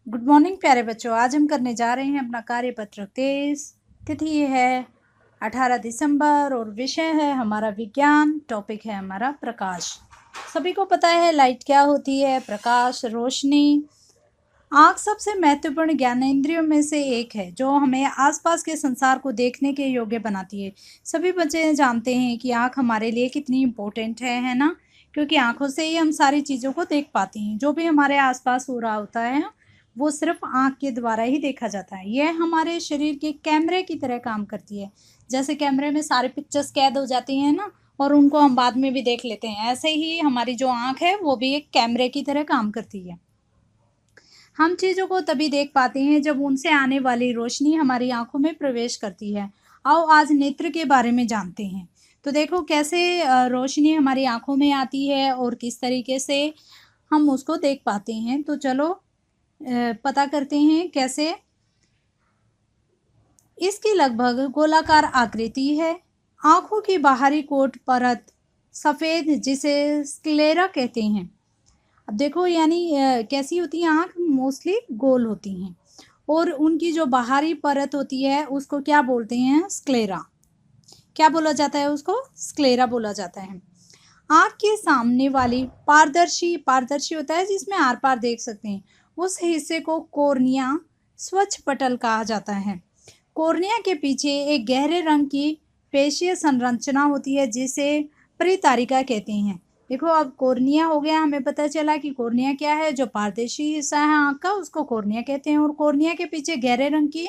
Good morning प्यारे बच्चों। आज हम करने जा रहे हैं अपना कार्यपत्र 23। तिथि है 18 दिसंबर और विषय है हमारा विज्ञान। टॉपिक है हमारा प्रकाश। सभी को पता है लाइट क्या होती है। प्रकाश, रोशनी। आँख सबसे महत्वपूर्ण ज्ञानेंद्रियों में से एक है जो हमें आसपास के संसार को देखने के योग्य बनाती है। सभी बच्चे जानते हैं कि आँख हमारे लिए कितनी इम्पोर्टेंट है ना, क्योंकि आँखों से ही हम सारी चीज़ों को देख पाते हैं। जो भी हमारे आसपास हो रहा होता है वो सिर्फ आँख के द्वारा ही देखा जाता है। यह हमारे शरीर के कैमरे की तरह काम करती है। जैसे कैमरे में सारे पिक्चर्स कैद हो जाती हैं ना, और उनको हम बाद में भी देख लेते हैं, ऐसे ही हमारी जो आँख है वो भी एक कैमरे की तरह काम करती है। हम चीज़ों को तभी देख पाते हैं जब उनसे आने वाली रोशनी हमारी आंखों में प्रवेश करती है। आओ आज नेत्र के बारे में जानते हैं। तो देखो कैसे रोशनी हमारी आंखों में आती है और किस तरीके से हम उसको देख पाते हैं। तो चलो पता करते हैं कैसे। इसकी लगभग गोलाकार आकृति है। आंखों की बाहरी कोट परत सफ़ेद, जिसे स्क्लेरा कहते हैं। अब देखो यानी कैसी होती है आँख, मोस्टली गोल होती हैं, और उनकी जो बाहरी परत होती है उसको क्या बोलते हैं, स्क्लेरा। क्या बोला जाता है उसको, स्क्लेरा बोला जाता है। आँख के सामने वाली पारदर्शी पारदर्शी होता है जिसमें आर पार देख सकते हैं, उस हिस्से को कॉर्निया स्वच्छ पटल कहा जाता है। कॉर्निया के पीछे एक गहरे रंग की पेशीय संरचना होती है जिसे परितारिका कहते हैं। देखो अब कॉर्निया हो गया, हमें पता चला कि कॉर्निया क्या है। जो पारदर्शी हिस्सा है आँख का उसको कॉर्निया कहते हैं, और कॉर्निया के पीछे गहरे रंग की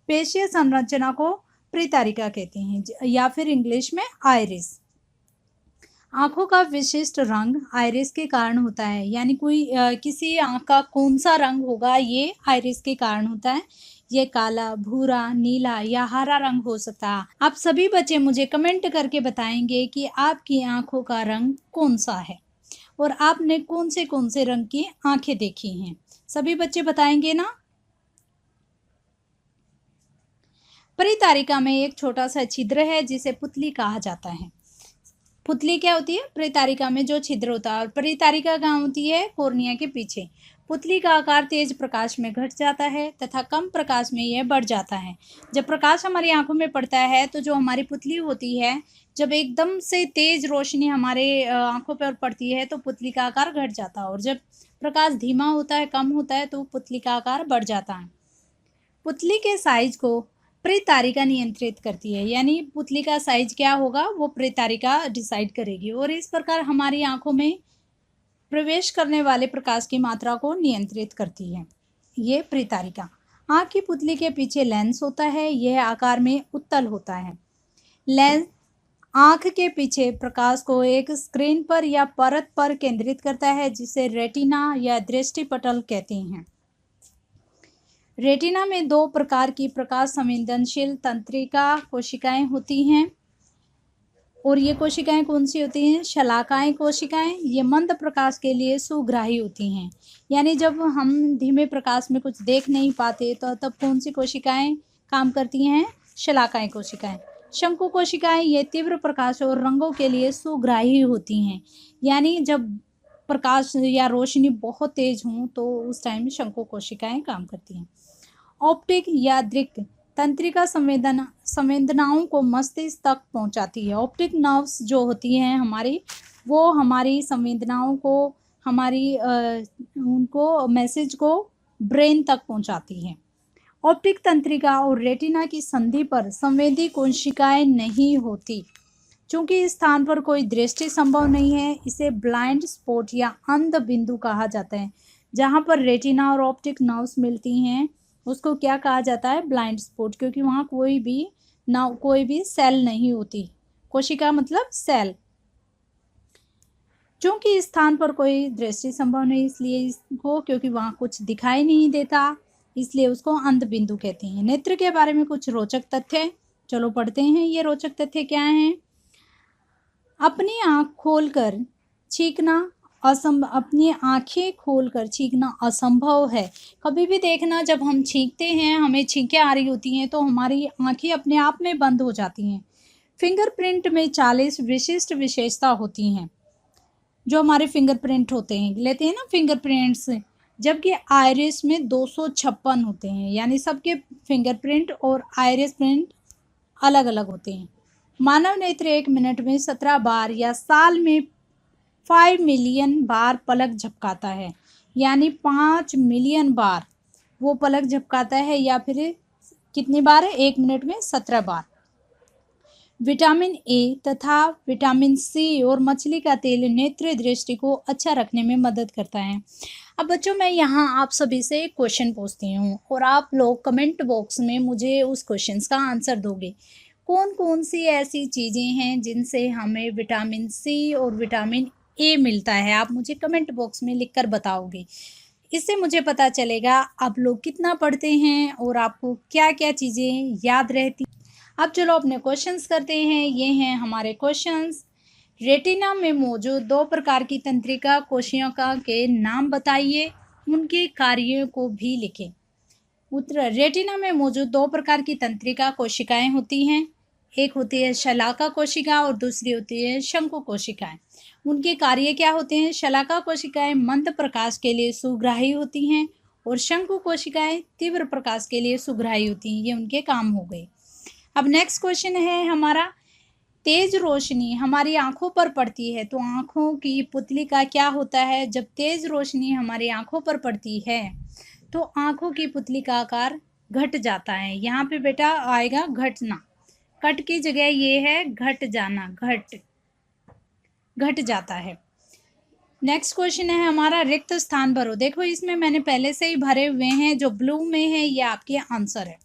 पेशीय संरचना को परितारिका कहते हैं, या फिर इंग्लिश में आइरिस। आँखों का विशिष्ट रंग आइरिस के कारण होता है, यानी कोई किसी आँख का कौन सा रंग होगा ये आइरिस के कारण होता है। ये काला, भूरा, नीला या हरा रंग हो सकता है। आप सभी बच्चे मुझे कमेंट करके बताएंगे कि आपकी आँखों का रंग कौन सा है और आपने कौन से रंग की आँखें देखी हैं। सभी बच्चे बताएंगे ना। परितारिका में एक छोटा सा छिद्र है जिसे पुतली कहा जाता है। पुतली क्या होती है, परितारिका में जो छिद्र होता है। और परितारिका कहाँ होती है, कॉर्निया के पीछे। पुतली का आकार तेज प्रकाश में घट जाता है तथा कम प्रकाश में यह बढ़ जाता है। जब प्रकाश हमारी आंखों में पड़ता है तो जो हमारी पुतली होती है, जब एकदम से तेज रोशनी हमारे आंखों पर पड़ती है तो पुतली का आकार घट जाता है, और जब प्रकाश धीमा होता है, कम होता है, तो पुतली का आकार बढ़ जाता है। पुतली के साइज को परितारिका नियंत्रित करती है, यानी पुतली का साइज क्या होगा वो परितारिका डिसाइड करेगी, और इस प्रकार हमारी आंखों में प्रवेश करने वाले प्रकाश की मात्रा को नियंत्रित करती है ये परितारिका। आँख की पुतली के पीछे लेंस होता है, यह आकार में उत्तल होता है। लेंस आँख के पीछे प्रकाश को एक स्क्रीन पर या परत पर केंद्रित करता है जिसे रेटिना या दृष्टिपटल कहते हैं। रेटिना में दो प्रकार की प्रकाश संवेदनशील तंत्रिका कोशिकाएं होती हैं, और ये कोशिकाएं कौन सी होती हैं, शलाकाएं कोशिकाएं। ये मंद प्रकाश के लिए सुग्राही होती हैं, यानी जब हम धीमे प्रकाश में कुछ देख नहीं पाते तो तब कौन सी कोशिकाएं काम करती हैं, शलाकाएं कोशिकाएं। शंकु कोशिकाएं ये तीव्र प्रकाश और रंगों के लिए सुग्राही होती हैं, यानी जब प्रकाश या रोशनी बहुत तेज हो तो उस टाइम शंकु कोशिकाएं काम करती हैं। ऑप्टिक या दृक तंत्रिका संवेदनाओं को मस्तिष्क तक पहुंचाती है। ऑप्टिक नर्व्स जो होती हैं हमारी, वो हमारी संवेदनाओं को, हमारी उनको मैसेज को ब्रेन तक पहुंचाती है। ऑप्टिक तंत्रिका और रेटिना की संधि पर संवेदी कोशिकाएं नहीं होती। चूंकि इस स्थान पर कोई दृष्टि संभव नहीं है, इसे ब्लाइंड स्पॉट या अंध बिंदु कहा जाता है। जहां पर रेटिना और ऑप्टिक नर्व्स मिलती हैं उसको क्या कहा जाता है, ब्लाइंड स्पॉट, क्योंकि वहाँ कोई भी सेल नहीं होती। कोशिका मतलब सेल। चूंकि इस स्थान पर कोई दृष्टि संभव नहीं, इसलिए इसको, क्योंकि वहाँ कुछ दिखाई नहीं देता, इसलिए उसको अंध बिंदु कहते हैं। नेत्र के बारे में कुछ रोचक तथ्य, चलो पढ़ते हैं। ये रोचक तथ्य क्या हैं। अपनी आँख खोलकर छींकना अपनी आँखें खोलकर छींकना असंभव है। कभी भी देखना, जब हम छींकते हैं, हमें छींकें आ रही होती हैं तो हमारी आँखें अपने आप में बंद हो जाती हैं। फिंगरप्रिंट में 40 विशिष्ट विशेषता होती हैं। जो हमारे फिंगरप्रिंट होते हैं, लेते हैं ना फिंगरप्रिंट्स, जबकि आइरिस में 256 होते हैं, यानी सबके फिंगरप्रिंट और आइरिस प्रिंट अलग अलग होते हैं। मानव नेत्र 1 मिनट में 17 बार या साल में 5 मिलियन बार पलक झपकाता है, यानी 5 मिलियन बार वो पलक झपकाता है, या फिर कितनी बार है, 1 मिनट में 17 बार। विटामिन ए तथा विटामिन सी और मछली का तेल नेत्र दृष्टि को अच्छा रखने में मदद करता है। अब बच्चों, मैं यहाँ आप सभी से एक क्वेश्चन पूछती हूँ और आप लोग कमेंट बॉक्स में मुझे उस क्वेश्चन का आंसर दोगे। कौन कौन सी ऐसी चीज़ें हैं जिनसे हमें विटामिन सी और विटामिन ए मिलता है? आप मुझे कमेंट बॉक्स में लिखकर बताओगे। इससे मुझे पता चलेगा आप लोग कितना पढ़ते हैं और आपको क्या क्या चीज़ें याद रहती। अब चलो अपने क्वेश्चंस करते हैं। ये हैं हमारे क्वेश्चंस। रेटिना में मौजूद 2 प्रकार की तंत्रिका कोशिका के नाम बताइए, उनके कार्यों को भी लिखें। उत्तर, रेटिना में मौजूद 2 प्रकार की तंत्रिका कोशिकाएं होती हैं। एक होती है शलाका कोशिका और दूसरी होती है शंकु कोशिकाएं। उनके कार्य क्या होते हैं? शलाका कोशिकाएं मंद प्रकाश के लिए सुग्राही होती हैं और शंकु कोशिकाएं तीव्र प्रकाश के लिए सुग्राही होती हैं। ये उनके काम हो गए। अब नेक्स्ट क्वेश्चन है हमारा, तेज रोशनी हमारी आंखों पर पड़ती है तो आंखों की पुतली का क्या होता है? जब तेज रोशनी हमारी आंखों पर पड़ती है तो आंखों की पुतली का आकार घट जाता है। यहाँ पे बेटा आएगा घटना, कट की जगह ये है घट जाना, घट जाता है। नेक्स्ट क्वेश्चन है हमारा, रिक्त स्थान भरो। देखो इसमें मैंने पहले से ही भरे हुए हैं, जो ब्लू में है ये आपके आंसर है।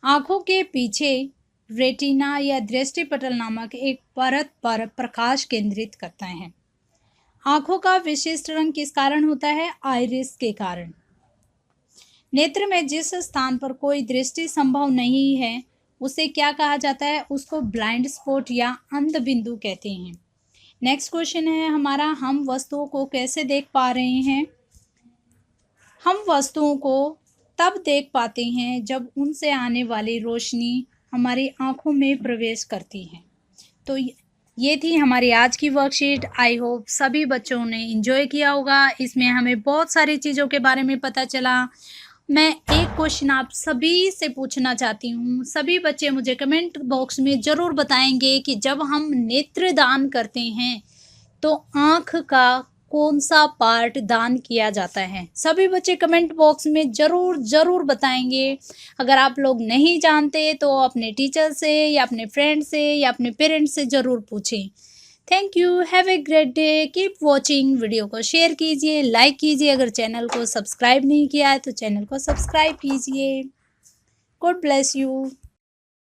आंखों के पीछे रेटिना या दृष्टिपटल नामक एक परत पर प्रकाश केंद्रित करता है। आंखों का विशिष्ट रंग किस कारण होता है? आइरिस के कारण। नेत्र में जिस स्थान पर कोई दृष्टि संभव नहीं है उसे क्या कहा जाता है? उसको ब्लाइंड स्पॉट या अंध बिंदु कहते हैं। नेक्स्ट क्वेश्चन है हमारा, हम वस्तुओं को कैसे देख पा रहे हैं? हम वस्तुओं को तब देख पाते हैं जब उनसे आने वाली रोशनी हमारी आंखों में प्रवेश करती है। तो ये थी हमारी आज की वर्कशीट। आई होप सभी बच्चों ने एंजॉय किया होगा। इसमें हमें बहुत सारी चीज़ों के बारे में पता चला। मैं एक क्वेश्चन आप सभी से पूछना चाहती हूँ। सभी बच्चे मुझे कमेंट बॉक्स में ज़रूर बताएंगे कि जब हम नेत्रदान करते हैं तो आँख का कौन सा पार्ट दान किया जाता है? सभी बच्चे कमेंट बॉक्स में ज़रूर बताएंगे। अगर आप लोग नहीं जानते तो अपने टीचर से या अपने फ्रेंड से या अपने पेरेंट्स से ज़रूर पूछें। Thank you, have a great day, keep watching. Video को शेयर कीजिए, लाइक कीजिए। अगर चैनल को सब्सक्राइब नहीं किया है तो चैनल को सब्सक्राइब कीजिए। God bless you.